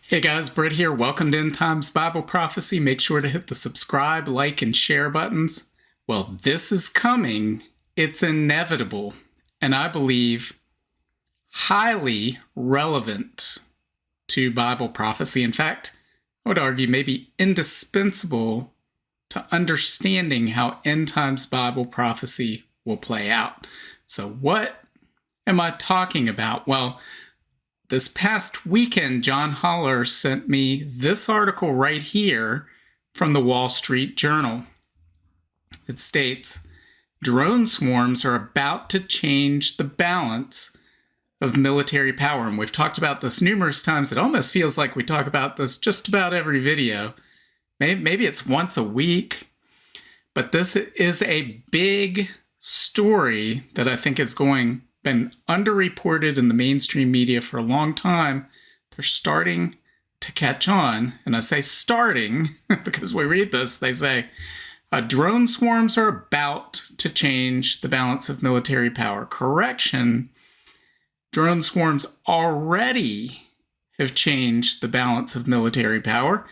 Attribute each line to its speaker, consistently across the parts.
Speaker 1: Hey guys, Britt here. Welcome to End Times Bible Prophecy. Make sure to hit the subscribe, like, and share buttons. Well, this is coming. It's inevitable, and I believe highly relevant to Bible prophecy. In fact, I would argue maybe indispensable to understanding how End Times Bible prophecy will play out. So what am I talking about? Well, this past weekend, John Holler sent me this article right here from the Wall Street Journal. It states, drone swarms are about to change the balance of military power. And we've talked about this numerous times. It almost feels like we talk about this just about every video. Maybe it's once a week. But this is a big story that I think is been underreported in the mainstream media for a long time. They're starting to catch on. And I say starting because we read this, they say, drone swarms are about to change the balance of military power. Correction, drone swarms already have changed the balance of military power.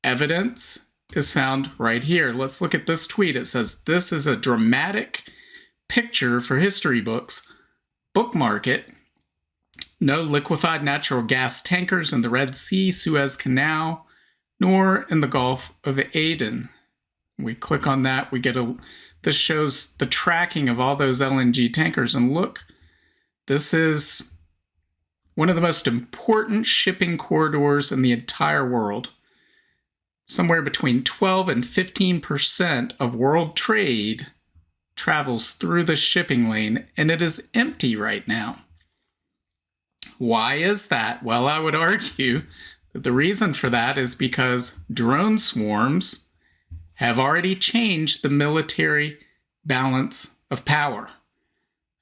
Speaker 1: Evidence is found right here. Let's look at this tweet. It says, this is a dramatic picture for history books. Bookmark it. No liquefied natural gas tankers in the Red Sea, Suez Canal, nor in the Gulf of Aden. We click on that, this shows the tracking of all those LNG tankers, and look, this is one of the most important shipping corridors in the entire world. Somewhere between 12 and 15% of world trade travels through the shipping lane, and it is empty right now. Why is that? Well, I would argue that the reason for that is because drone swarms have already changed the military balance of power.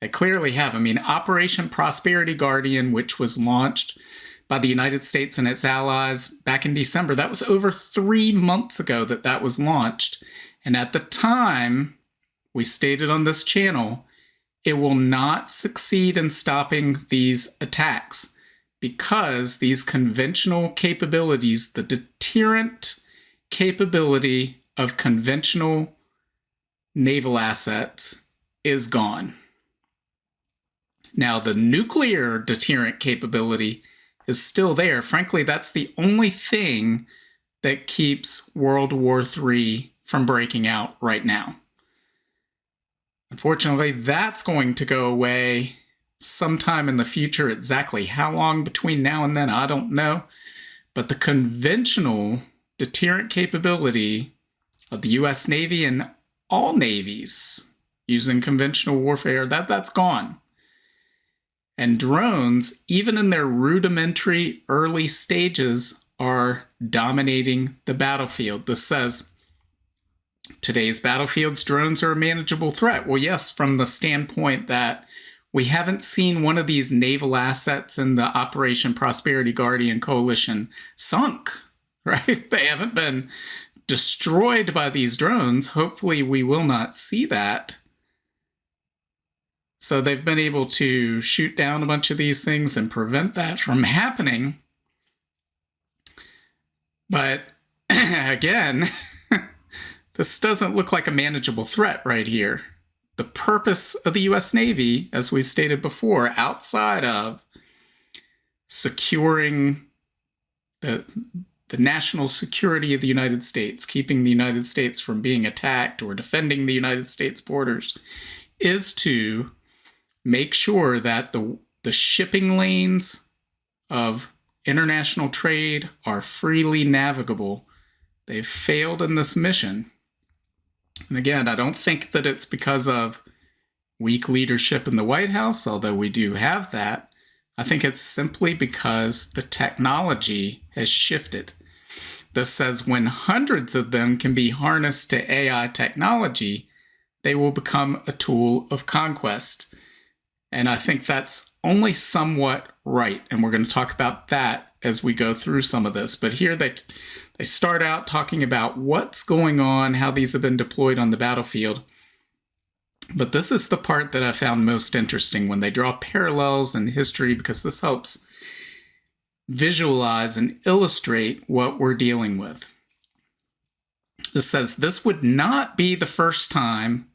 Speaker 1: They clearly have. I mean, Operation Prosperity Guardian, which was launched by the United States and its allies back in December, that was over 3 months ago that was launched. And at the time, we stated on this channel, it will not succeed in stopping these attacks because these conventional capabilities, the deterrent capability of conventional naval assets, is gone. Now, the nuclear deterrent capability is still there. Frankly, that's the only thing that keeps World War III from breaking out right now. Unfortunately, that's going to go away sometime in the future. Exactly how long between now and then, I don't know. But the conventional deterrent capability of the U.S. Navy and all navies using conventional warfare, that's gone. And drones, even in their rudimentary early stages, are dominating the battlefield. This says, today's battlefields, drones are a manageable threat. Well, yes, from the standpoint that we haven't seen one of these naval assets in the Operation Prosperity Guardian coalition sunk, right? They haven't been destroyed by these drones. Hopefully, we will not see that. So they've been able to shoot down a bunch of these things and prevent that from happening. But again, this doesn't look like a manageable threat right here. The purpose of the U.S. Navy, as we stated before, outside of securing the national security of the United States, keeping the United States from being attacked or defending the United States borders, is to make sure that the shipping lanes of international trade are freely navigable. They've failed in this mission. And again, I don't think that it's because of weak leadership in the White House, although we do have that. I think it's simply because the technology has shifted. This says when hundreds of them can be harnessed to AI technology, they will become a tool of conquest. And I think that's only somewhat right. And we're going to talk about that as we go through some of this. But here they start out talking about what's going on, how these have been deployed on the battlefield. But this is the part that I found most interesting when they draw parallels in history, because this helps visualize and illustrate what we're dealing with. This says this would not be the first time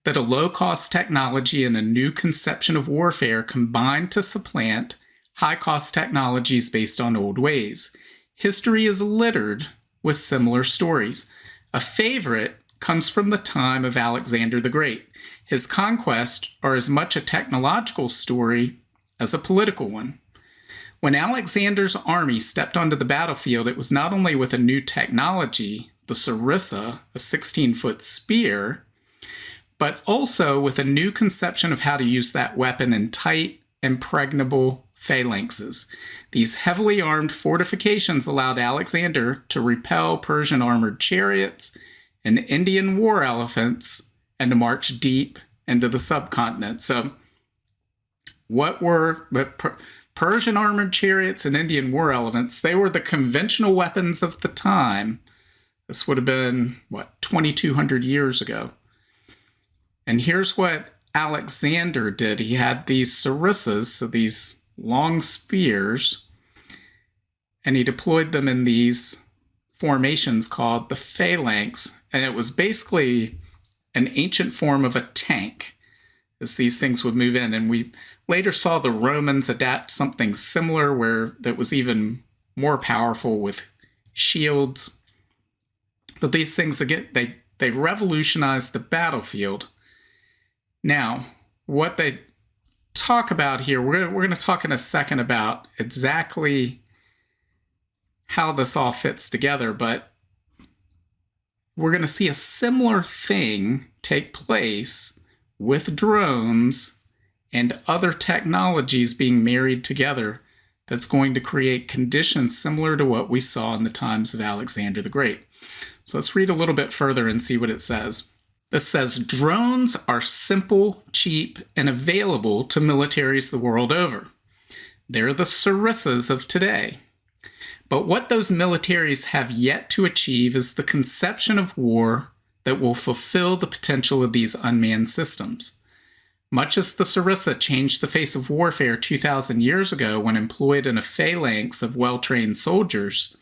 Speaker 1: that a low-cost technology and a new conception of warfare combined to supplant high-cost technologies based on old ways. History is littered with similar stories. A favorite comes from the time of Alexander the Great. His conquests are as much a technological story as a political one. When Alexander's army stepped onto the battlefield, it was not only with a new technology, the sarissa, a 16-foot spear, but also with a new conception of how to use that weapon in tight, impregnable phalanxes. These heavily armed fortifications allowed Alexander to repel Persian armored chariots and Indian war elephants and to march deep into the subcontinent. So what were Persian armored chariots and Indian war elephants? They were the conventional weapons of the time. This would have been, 2,200 years ago. And here's what Alexander did. He had these sarissas, so these long spears, and he deployed them in these formations called the phalanx. And it was basically an ancient form of a tank as these things would move in. And we later saw the Romans adapt something similar where that was even more powerful with shields. But these things, again, they revolutionized the battlefield. Now, what they talk about here, we're going to talk in a second about exactly how this all fits together, but we're going to see a similar thing take place with drones and other technologies being married together that's going to create conditions similar to what we saw in the times of Alexander the Great. So let's read a little bit further and see what it says. This says, drones are simple, cheap, and available to militaries the world over. They're the sarissas of today. But what those militaries have yet to achieve is the conception of war that will fulfill the potential of these unmanned systems. Much as the sarissa changed the face of warfare 2,000 years ago when employed in a phalanx of well-trained soldiers,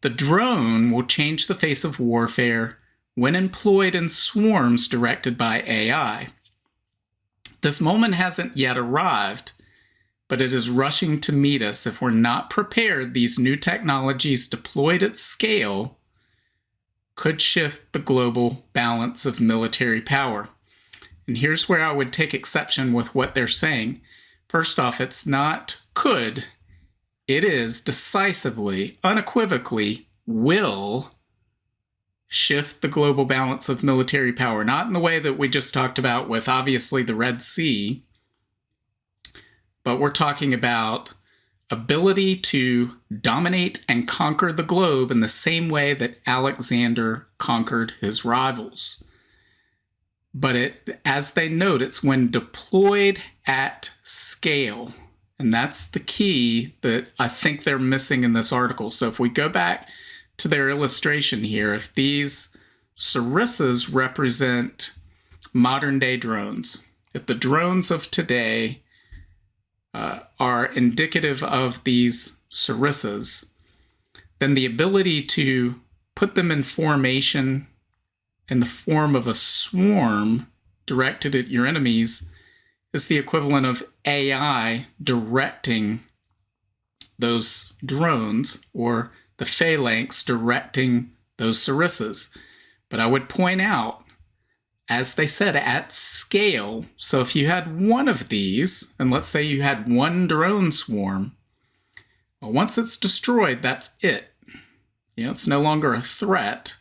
Speaker 1: the drone will change the face of warfare when employed in swarms directed by AI. This moment hasn't yet arrived, but it is rushing to meet us. If we're not prepared, these new technologies deployed at scale could shift the global balance of military power. And here's where I would take exception with what they're saying. First off, it's not could, it is decisively, unequivocally will shift the global balance of military power. Not in the way that we just talked about with obviously the Red Sea, but we're talking about ability to dominate and conquer the globe in the same way that Alexander conquered his rivals. But as they note, it's when deployed at scale. And that's the key that I think they're missing in this article. So if we go back to their illustration here, if these sarissas represent modern day drones, if the drones of today are indicative of these sarissas, then the ability to put them in formation in the form of a swarm directed at your enemies is the equivalent of AI directing those drones, or the phalanx directing those sarissas. But I would point out, as they said, at scale. So if you had one of these, and let's say you had one drone swarm, well, once it's destroyed, that's it. It's no longer a threat.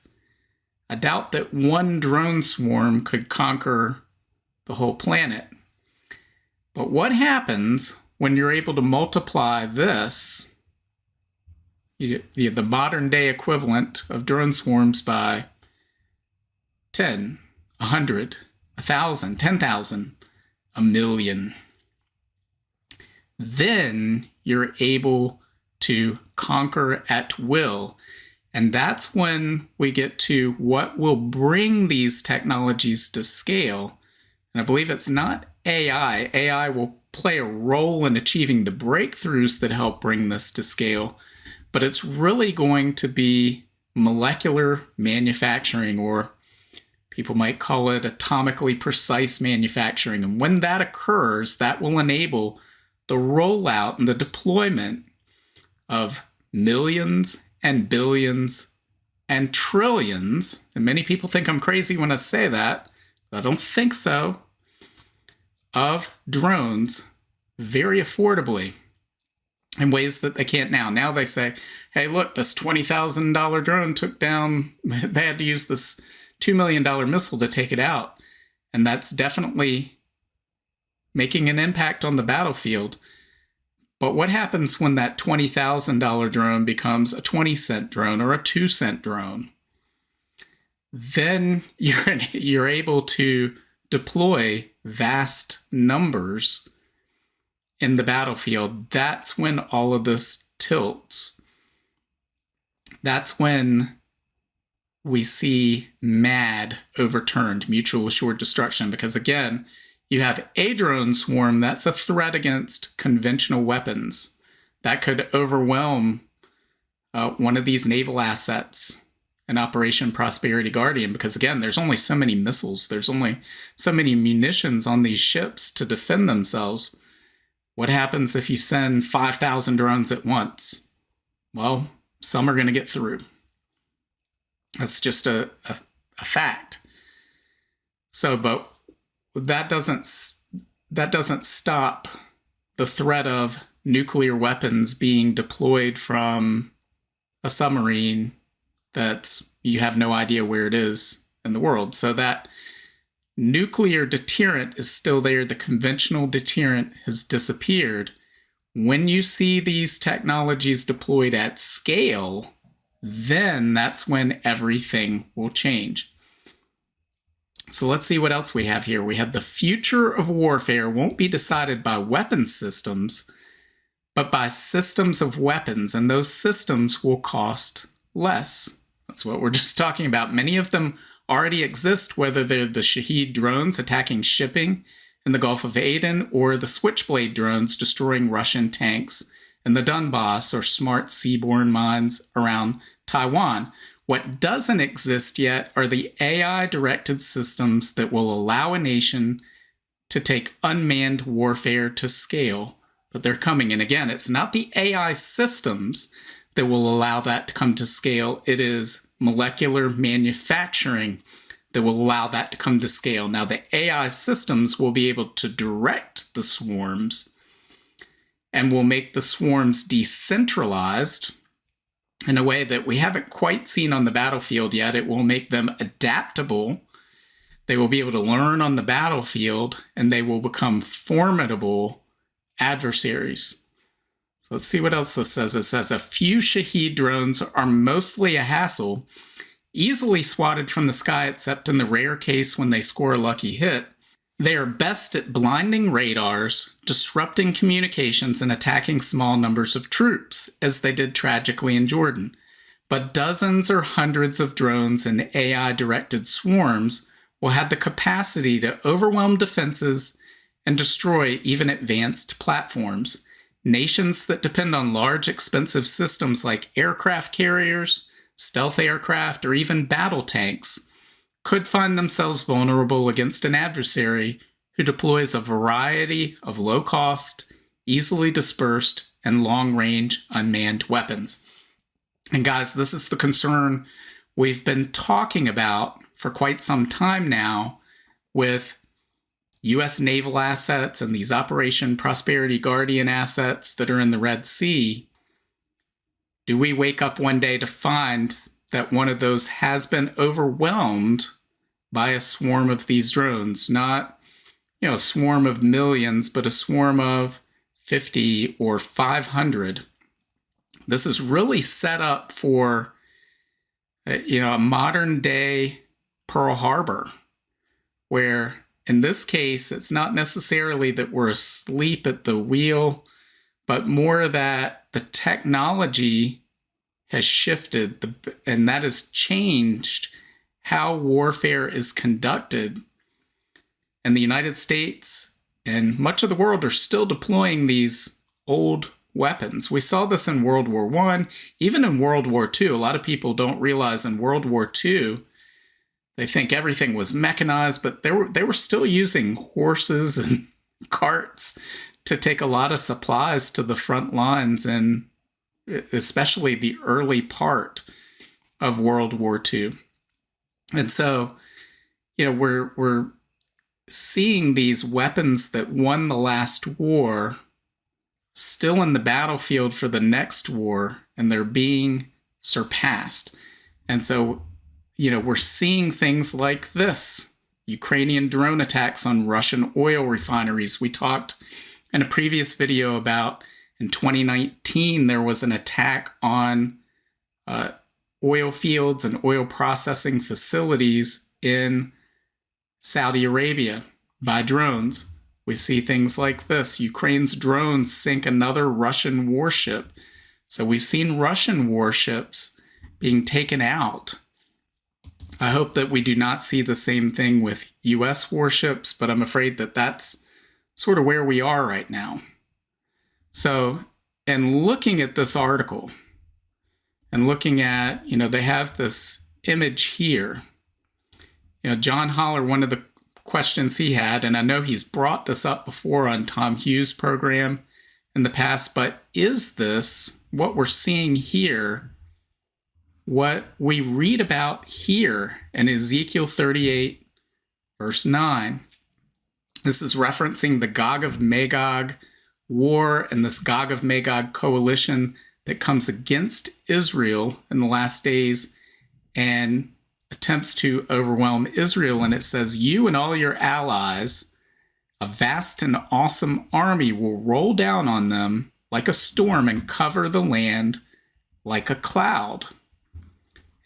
Speaker 1: I doubt that one drone swarm could conquer the whole planet. But what happens when you're able to multiply this, the modern day equivalent of drone swarms, by 10, 100, 1,000, 10,000, a million? Then you're able to conquer at will. And that's when we get to what will bring these technologies to scale. And I believe it's not AI. AI will play a role in achieving the breakthroughs that help bring this to scale, but it's really going to be molecular manufacturing, or people might call it atomically precise manufacturing. And when that occurs, that will enable the rollout and the deployment of millions and billions and trillions. And many people think I'm crazy when I say that, but I don't think so, of drones very affordably in ways that they can't now. Now they say, hey, look, this $20,000 drone took down, they had to use this $2 million missile to take it out. And that's definitely making an impact on the battlefield. But what happens when that $20,000 drone becomes a 20-cent drone or a 2-cent drone? Then you're able to deploy vast numbers in the battlefield. That's when all of this tilts. That's when we see MAD overturned, mutual assured destruction, because again, you have a drone swarm that's a threat against conventional weapons. That could overwhelm one of these naval assets in Operation Prosperity Guardian, because again, there's only so many missiles, there's only so many munitions on these ships to defend themselves. What happens if you send 5,000 drones at once? Well, some are going to get through. That's just a fact. So, but that doesn't stop the threat of nuclear weapons being deployed from a submarine that you have no idea where it is in the world. So that nuclear deterrent is still there. The conventional deterrent has disappeared. When you see these technologies deployed at scale, then that's when everything will change. So let's see what else we have here. We have the future of warfare won't be decided by weapon systems, but by systems of weapons, and those systems will cost less. That's what we're just talking about. Many of them already exist, whether they're the Shahed drones attacking shipping in the Gulf of Aden, or the Switchblade drones destroying Russian tanks in the Donbass, or smart seaborne mines around Taiwan. What doesn't exist yet are the AI-directed systems that will allow a nation to take unmanned warfare to scale. But they're coming. And again, it's not the AI systems that will allow that to come to scale. It is molecular manufacturing that will allow that to come to scale. Now, the AI systems will be able to direct the swarms and will make the swarms decentralized in a way that we haven't quite seen on the battlefield yet. It will make them adaptable. They will be able to learn on the battlefield, and they will become formidable adversaries. So let's see what else this says. It says, a few Shahed drones are mostly a hassle, easily swatted from the sky except in the rare case when they score a lucky hit. They are best at blinding radars, disrupting communications, and attacking small numbers of troops, as they did tragically in Jordan. But dozens or hundreds of drones and AI-directed swarms will have the capacity to overwhelm defenses and destroy even advanced platforms. Nations that depend on large, expensive systems like aircraft carriers, stealth aircraft, or even battle tanks could find themselves vulnerable against an adversary who deploys a variety of low-cost, easily dispersed, and long-range unmanned weapons. And guys, this is the concern we've been talking about for quite some time now with U.S. naval assets and these Operation Prosperity Guardian assets that are in the Red Sea. Do we wake up one day to find that one of those has been overwhelmed by a swarm of these drones? Not, a swarm of millions, but a swarm of 50 or 500. This is really set up for, a modern day Pearl Harbor, where in this case, it's not necessarily that we're asleep at the wheel, but more that the technology has shifted, and that has changed how warfare is conducted. And the United States And much of the world are still deploying these old weapons. We saw this in World War I, even in World War II. A lot of people don't realize in World War II, they think everything was mechanized, but they were still using horses and carts to take a lot of supplies to the front lines, and especially the early part of World War II. And so, we're seeing these weapons that won the last war still in the battlefield for the next war, and they're being surpassed. And so, we're seeing things like this: Ukrainian drone attacks on Russian oil refineries. We talked in a previous video about in 2019, there was an attack on oil fields and oil processing facilities in Saudi Arabia by drones. We see things like this: Ukraine's drones sink another Russian warship. So we've seen Russian warships being taken out. I hope that we do not see the same thing with US warships, but I'm afraid that that's sort of where we are right now. So, and looking at this article and looking at, they have this image here. John Holler, one of the questions he had, and I know he's brought this up before on Tom Hughes' program in the past, but is this what we're seeing here, what we read about here in Ezekiel 38, verse 9? This is referencing the Gog of Magog war and this Gog of Magog coalition that comes against Israel in the last days and attempts to overwhelm Israel. And it says, "You and all your allies, a vast and awesome army, will roll down on them like a storm and cover the land like a cloud."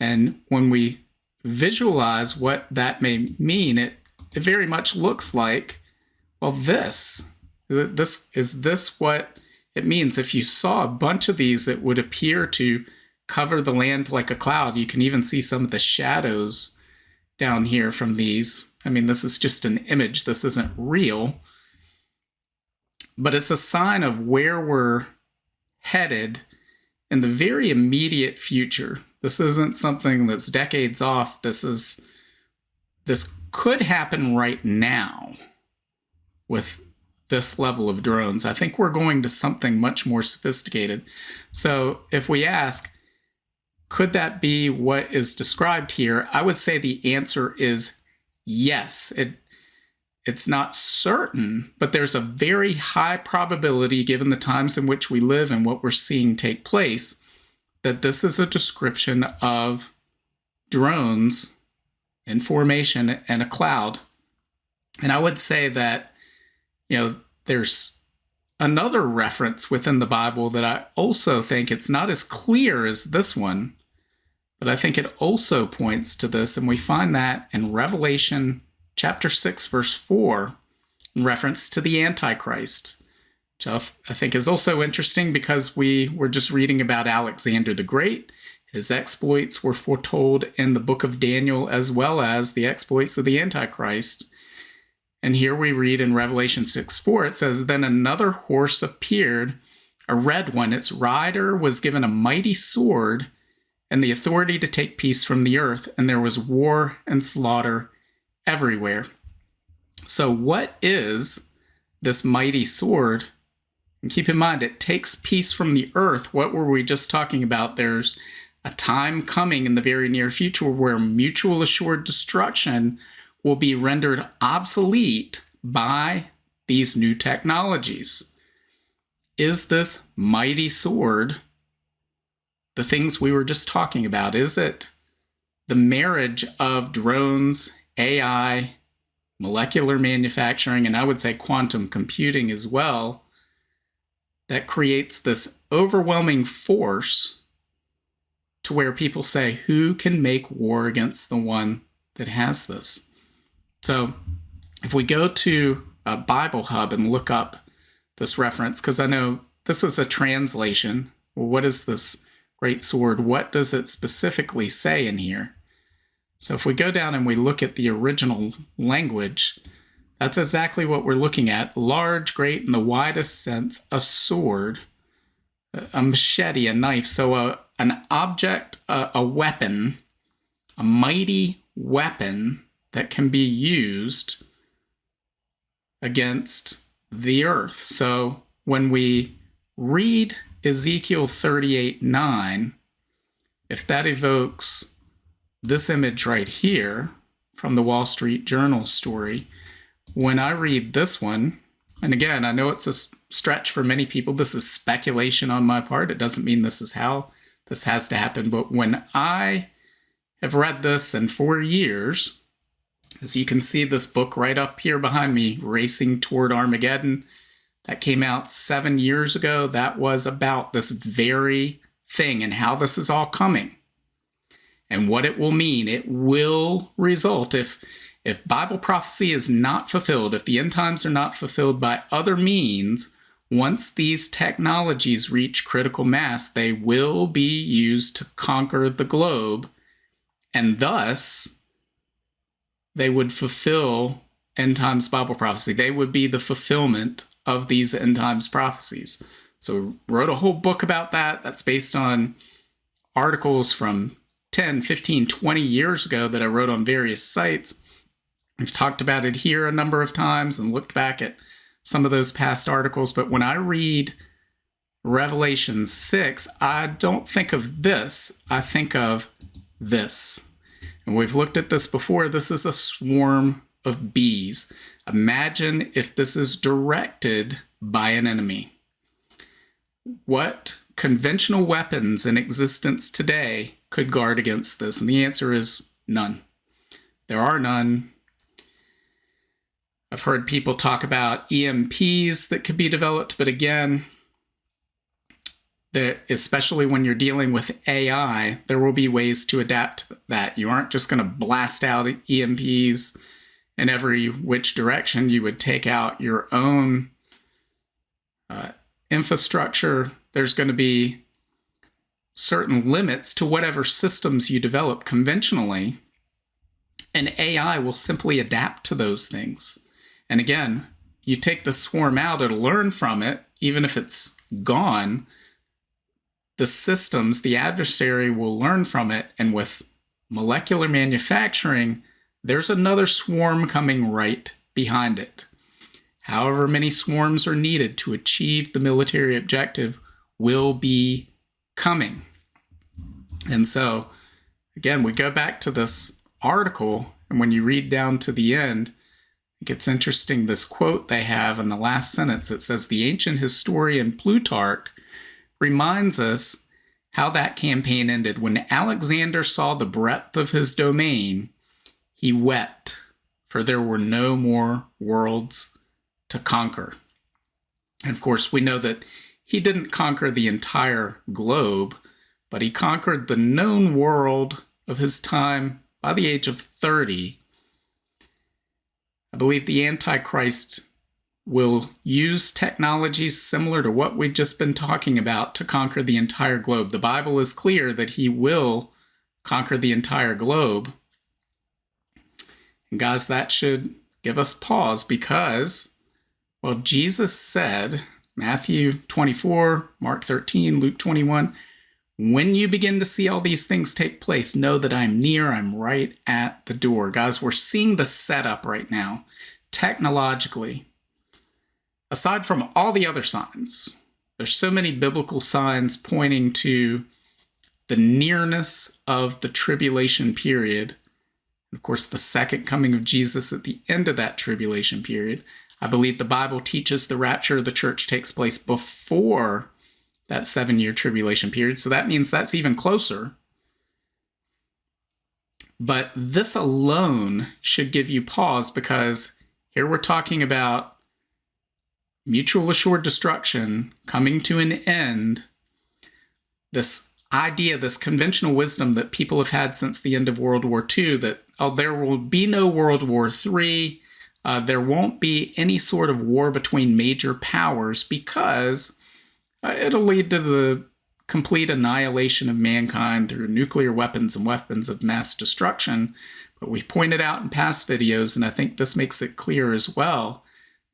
Speaker 1: And when we visualize what that may mean, it very much looks like, well, this is what it means. If you saw a bunch of these, it would appear to cover the land like a cloud. You can even see some of the shadows down here from these. I mean, this is just an image. This isn't real. But it's a sign of where we're headed in the very immediate future. This isn't something that's decades off. This could happen right now with this level of drones. I think we're going to something much more sophisticated. So if we ask, could that be what is described here? I would say the answer is yes. It's not certain, but there's a very high probability, given the times in which we live and what we're seeing take place, that this is a description of drones in formation and a cloud. And I would say that, there's another reference within the Bible that I also think it's not as clear as this one, but I think it also points to this. And we find that in Revelation chapter 6, verse 4, in reference to the Antichrist, which I think is also interesting because we were just reading about Alexander the Great. His exploits were foretold in the book of Daniel, as well as the exploits of the Antichrist. And here we read in Revelation 6:4, it says, "Then another horse appeared, a red one. Its rider was given a mighty sword and the authority to take peace from the earth, and there was war and slaughter everywhere." So what is this mighty sword? And keep in mind, it takes peace from the earth. What were we just talking about? There's a time coming in the very near future where mutual assured destruction will be rendered obsolete by these new technologies. Is this mighty sword the things we were just talking about? Is it the marriage of drones, AI, molecular manufacturing, and I would say quantum computing as well, that creates this overwhelming force to where people say, who can make war against the one that has this? So if we go to Bible Hub and look up this reference, because I know this was a translation. Well, what is this great sword? What does it specifically say in here? So if we go down and we look at the original language, That's exactly what we're looking at. Large, great, in the widest sense, a sword, a machete, a knife. So an object, a weapon, a mighty weapon that can be used against the earth. So when we read Ezekiel 38:9, if that evokes this image right here from the Wall Street Journal story, when I read this one, and again, I know it's a stretch for many people, this is speculation on my part, it doesn't mean this is how this has to happen, but when I have read this, and for years, as you can see this book right up here behind me, Racing Toward Armageddon, that came out 7 years ago, that was about this very thing and how this is all coming and what it will mean. It will result, if Bible prophecy is not fulfilled, if the end times are not fulfilled by other means, once these technologies reach critical mass, they will be used to conquer the globe, and thus they would fulfill end times Bible prophecy. They would be the fulfillment of these end times prophecies. So wrote a whole book about that. That's based on articles from 10, 15, 20 years ago that I wrote on various sites. We've talked about it here a number of times and looked back at some of those past articles. But when I read Revelation 6, I don't think of this. I think of this. And we've looked at this before. This is a swarm of bees. Imagine if this is directed by an enemy. What conventional weapons in existence today could guard against this? And the answer is none. There are none. I've heard people talk about EMPs that could be developed, but again, especially when you're dealing with AI, there will be ways to adapt that. You aren't just going to blast out EMPs in every which direction. You would take out your own infrastructure. There's going to be certain limits to whatever systems you develop conventionally, and AI will simply adapt to those things. And again, you take the swarm out, it'll learn from it, even if it's gone. The systems, the adversary will learn from it, and with molecular manufacturing, there's another swarm coming right behind it. However many swarms are needed to achieve the military objective will be coming. And so, again, we go back to this article, and when you read down to the end, it gets interesting. This quote they have in the last sentence, it says, "The ancient historian Plutarch reminds us how that campaign ended. When Alexander saw the breadth of his domain, he wept, for there were no more worlds to conquer." And of course, we know that he didn't conquer the entire globe, but he conquered the known world of his time by the age of 30. I believe the Antichrist will use technologies similar to what we've just been talking about to conquer the entire globe. The Bible is clear that he will conquer the entire globe. And guys, that should give us pause because, well, Jesus said, Matthew 24, Mark 13, Luke 21, when you begin to see all these things take place, know that I'm near, I'm right at the door. Guys, we're seeing the setup right now, technologically. Aside from all the other signs, there's so many biblical signs pointing to the nearness of the tribulation period. Of course, the second coming of Jesus at the end of that tribulation period. I believe the Bible teaches the rapture of the church takes place before that 7-year tribulation period. So that means that's even closer. But this alone should give you pause because here we're talking about mutual assured destruction coming to an end. This idea, this conventional wisdom that people have had since the end of World War II, that, oh, there will be no World War III. There won't be any sort of war between major powers because it'll lead to the complete annihilation of mankind through nuclear weapons and weapons of mass destruction. But we pointed out in past videos, and I think this makes it clear as well,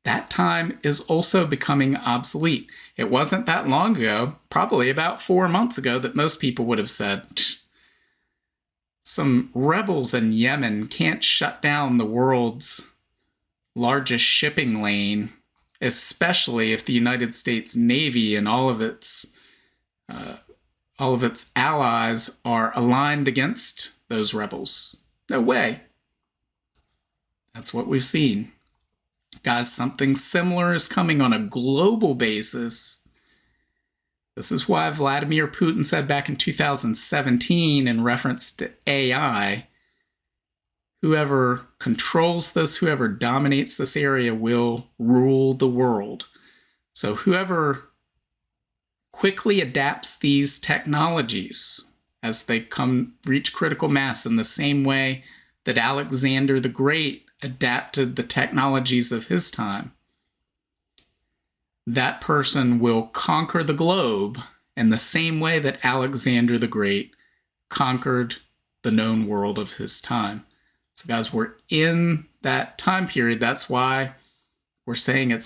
Speaker 1: that time is also becoming obsolete. It wasn't that long ago, probably about 4 months ago, that most people would have said, some rebels in Yemen can't shut down the world's largest shipping lane, especially if the United States Navy and all of its allies are aligned against those rebels. No way. That's what we've seen. Guys, something similar is coming on a global basis. This is why Vladimir Putin said back in 2017 in reference to AI, whoever controls this, whoever dominates this area will rule the world. So whoever quickly adapts these technologies as they reach critical mass in the same way that Alexander the Great adapted the technologies of his time, that person will conquer the globe in the same way that Alexander the Great conquered the known world of his time. So guys, we're in that time period. That's why we're saying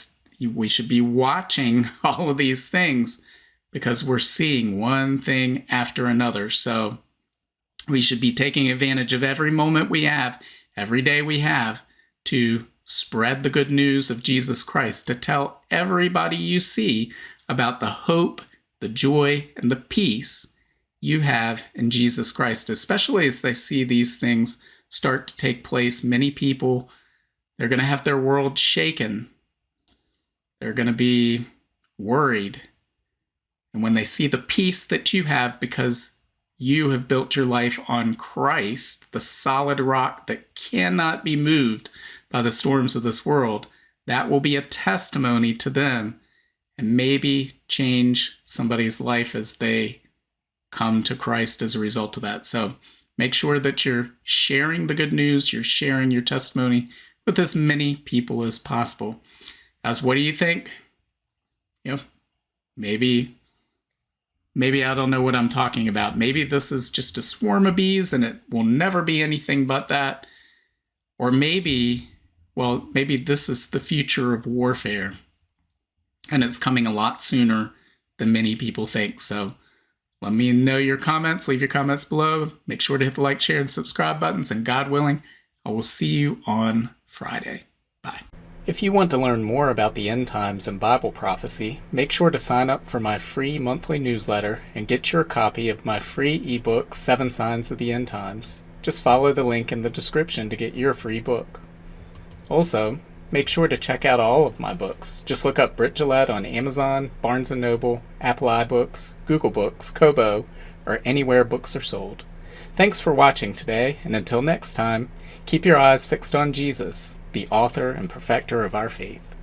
Speaker 1: we should be watching all of these things, because we're seeing one thing after another. So we should be taking advantage of every moment we have, every day we have, to spread the good news of Jesus Christ, to tell everybody you see about the hope, the joy, and the peace you have in Jesus Christ, especially as they see these things start to take place. Many people, they're going to have their world shaken. They're going to be worried. And when they see the peace that you have because you have built your life on Christ, the solid rock that cannot be moved by the storms of this world, that will be a testimony to them and maybe change somebody's life as they come to Christ as a result of that. So make sure that you're sharing the good news, you're sharing your testimony with as many people as possible. As what do you think? Maybe I don't know what I'm talking about. Maybe this is just a swarm of bees and it will never be anything but that. Or maybe this is the future of warfare and it's coming a lot sooner than many people think. So let me know your comments. Leave your comments below. Make sure to hit the like, share, and subscribe buttons. And God willing, I will see you on Friday. Bye. If you want to learn more about the end times and Bible prophecy, make sure to sign up for my free monthly newsletter and get your copy of my free ebook, 7 Signs of the End Times. Just follow the link in the description to get your free book. Also, make sure to check out all of my books. Just look up Britt on Amazon, Barnes & Noble, Apple iBooks, Google Books, Kobo, or anywhere books are sold. Thanks for watching today, and until next time, keep your eyes fixed on Jesus, the author and perfecter of our faith.